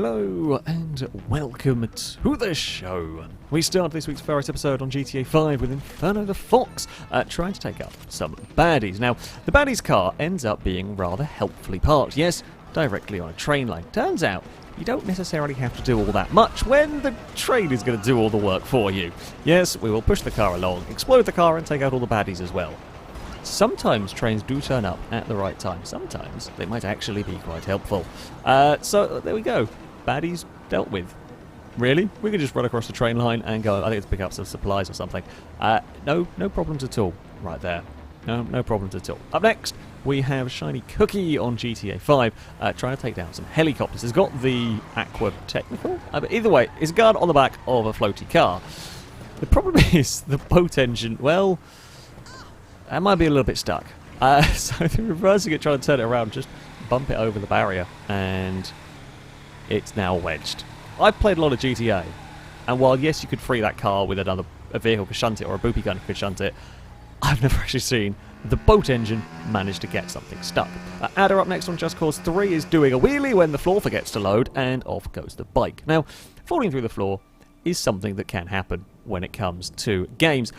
Hello and welcome to the show. We start this week's FailRace episode on GTA 5 with Inferno the Fox trying to take out some baddies. Now, the baddie's car ends up being rather helpfully parked, yes, directly on a train line. Turns out, you don't necessarily have to do all that much when the train is going to do all the work for you. Yes, we will push the car along, explode the car and take out all the baddies as well. Sometimes trains do turn up at the right time. Sometimes they might actually be quite helpful. So there we go. Baddies dealt with. Really? We could just run across the train line and go, I think it's pick up some supplies or something. No problems at all right there. No problems at all. Up next, we have Shiny Cookie on GTA 5 trying to take down some helicopters. He's got the Aqua Technical, but either way, it's a gun on the back of a floaty car. The problem is the boat engine, well, that might be a little bit stuck. So if you're reversing it, trying to turn it around, just bump it over the barrier, and it's now wedged. I've played a lot of GTA, and while yes, you could free that car with a vehicle could shunt it, or a boopy gun could shunt it, I've never actually seen the boat engine manage to get something stuck. Adder up next on Just Cause 3 is doing a wheelie when the floor forgets to load, and off goes the bike. Now, falling through the floor is something that can happen when it comes to games.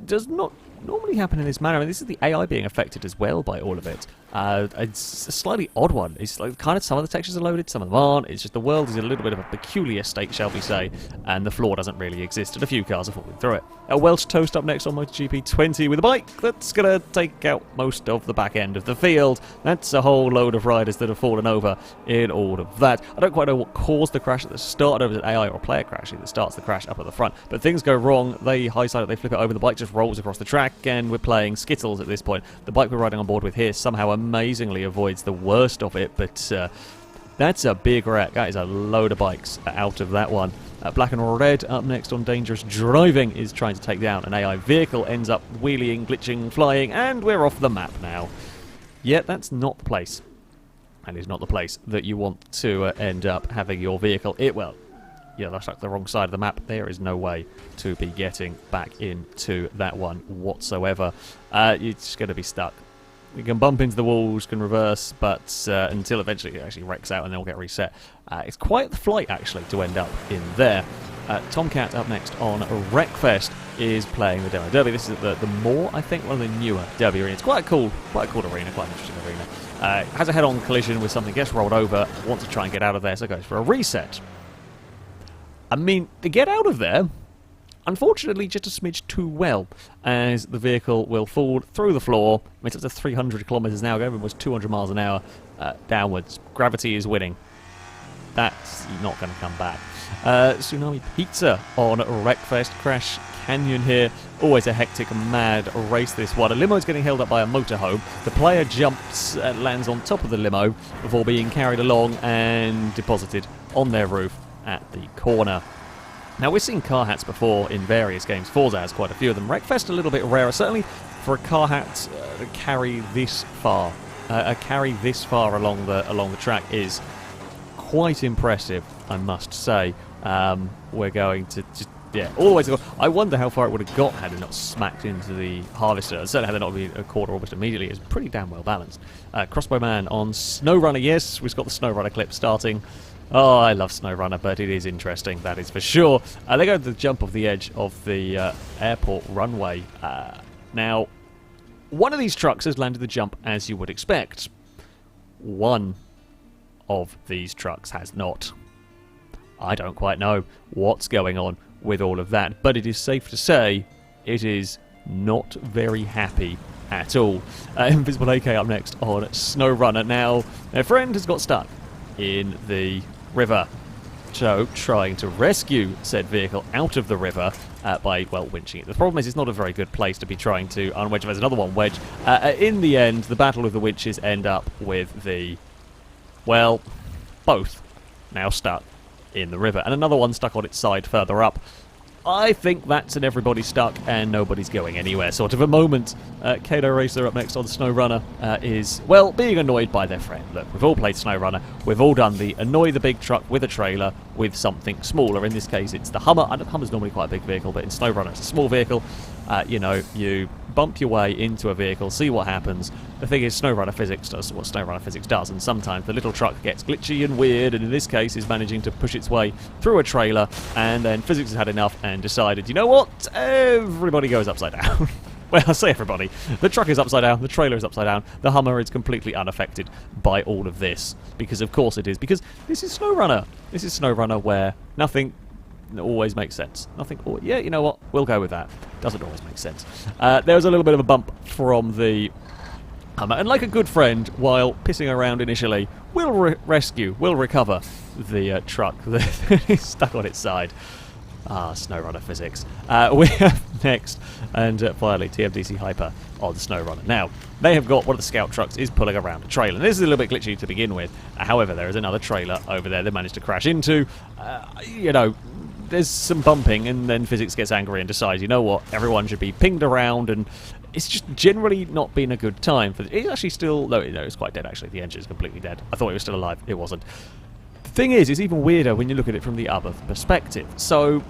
Does not normally happen in this manner. I mean, this is the AI being affected as well by all of it. It's a slightly odd one. It's like kind of some of the textures are loaded, some of them aren't. It's just the world is in a little bit of a peculiar state, shall we say, and the floor doesn't really exist, and a few cars are falling through it. Welsh Toast up next on MotoGP 20 with a bike that's going to take out most of the back end of the field. That's a whole load of riders that have fallen over in all of that. I don't quite know what caused the crash at the start, whether it was an AI or a player crash that starts the crash up at the front, but things go wrong. They high-side it, they flip it over, the bike just rolls across the track, and we're playing Skittles at this point. The bike we're riding on board with here somehow amazingly avoids the worst of it, but that's a big wreck. That is a load of bikes out of that one. Black and Red up next on Dangerous Driving is trying to take down an AI vehicle, ends up wheeling, glitching, flying, and we're off the map now. Yet that's not the place. That is not the place that you want to end up having your vehicle. Yeah, that's like the wrong side of the map. There is no way to be getting back into that one whatsoever. You're just going to be stuck. You can bump into the walls, can reverse, but until eventually it actually wrecks out and then will get reset. It's quite the flight, actually, to end up in there. Tomcat up next on Wreckfest is playing the Demo Derby. This is the more, I think, one of the newer Derby arenas. It's quite a cool arena, quite an interesting arena. Has a head-on collision with something, gets rolled over, wants to try and get out of there, so goes for a reset. I mean, to get out of there, unfortunately, just a smidge too well, as the vehicle will fall through the floor. I mean, it's up to 300 kilometers an hour, going almost 200 miles an hour downwards. Gravity is winning. That's not going to come back. Tsunami Pizza on Wreckfest. Crash Canyon here. Always a hectic, mad race, this one. A limo is getting held up by a motorhome. The player jumps and lands on top of the limo before being carried along and deposited on their roof at the corner. Now, we've seen car hats before in various games. Forza has quite a few of them. Wreckfest a little bit rarer, certainly for a car hat to carry this far. Along the track is quite impressive, I must say. We're going to just, all the way to go. I wonder how far it would have got had it not smacked into the harvester. Certainly had it not been a quarter almost immediately. It's pretty damn well balanced. Crossbowman on SnowRunner. Yes, we've got the SnowRunner clip starting. Oh, I love SnowRunner, but it is interesting, that is for sure. They go to the jump off the edge of the airport runway. Now, one of these trucks has landed the jump as you would expect. One of these trucks has not. I don't quite know what's going on with all of that, but it is safe to say it is not very happy at all. Invisible AK up next on SnowRunner. Now, their friend has got stuck in the river, so trying to rescue said vehicle out of the river by, well, winching it. The problem is it's not a very good place to be trying to unwedge. There's another one wedge. In the end, the battle of the winches end up with the, well, both now stuck in the river, and another one stuck on its side further up. I think that's an everybody stuck and nobody's going anywhere sort of a moment. Kato Racer up next on SnowRunner is, well, being annoyed by their friend. Look, we've all played SnowRunner. We've all done the annoy the big truck with a trailer with something smaller. In this case, it's the Hummer. I know Hummer's normally quite a big vehicle, but in SnowRunner it's a small vehicle. You know, you bump your way into a vehicle, see what happens. The thing is, SnowRunner physics does what SnowRunner physics does, and sometimes the little truck gets glitchy and weird, and in this case is managing to push its way through a trailer, and then physics has had enough and decided, you know what, everybody goes upside down. Well, I say everybody. The truck is upside down, the trailer is upside down, the Hummer is completely unaffected by all of this. Because of course it is, because this is SnowRunner. This is SnowRunner where nothing always makes sense. Nothing, yeah, you know what, we'll go with that. Doesn't always make sense. There was a little bit of a bump from the Hummer, and like a good friend, while pissing around initially, we'll recover the truck that is stuck on its side. Ah, SnowRunner physics. We have next, and finally, TMDC Hyper on the SnowRunner. Now, they have got one of the scout trucks is pulling around a trailer. And this is a little bit glitchy to begin with. However, there is another trailer over there they managed to crash into. You know, there's some bumping, and then physics gets angry and decides, you know what, everyone should be pinged around, and it's just generally not been a good time. It's actually still, no, it's quite dead actually. The engine is completely dead. I thought it was still alive. It wasn't. The thing is, it's even weirder when you look at it from the other perspective. So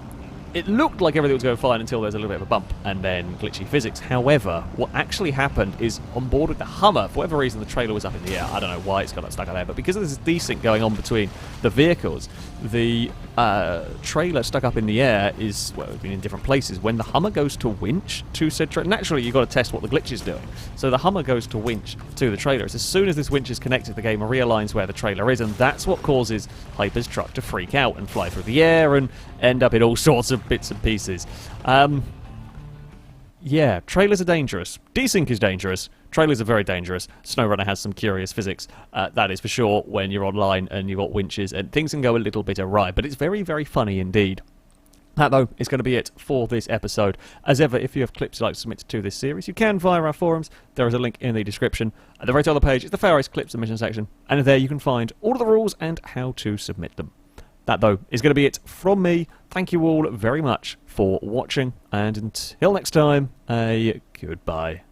it looked like everything was going fine until there's a little bit of a bump and then glitchy physics. However, what actually happened is on board with the Hummer, for whatever reason the trailer was up in the air. I don't know why it's got stuck up there, but because there's this desync going on between the vehicles, the trailer stuck up in the air is, well, it's been in different places. When the Hummer goes to winch to said trailer, naturally you've got to test what the glitch is doing. So the Hummer goes to winch to the trailer. It's as soon as this winch is connected, the game realigns where the trailer is, and that's what causes Hyper's truck to freak out and fly through the air and end up in all sorts of bits and pieces. Yeah, trailers are dangerous. Desync is dangerous. Trailers are very dangerous. SnowRunner has some curious physics, that is for sure, when you're online and you've got winches, and things can go a little bit awry, but it's very, very funny indeed. That, though, is going to be it for this episode. As ever, if you have clips you'd like to submit to this series, you can via our forums. There is a link in the description. At the very top of the page is the FailRace clips and mission section, and there you can find all of the rules and how to submit them. That, though, is going to be it from me. Thank you all very much for watching, and until next time, a goodbye.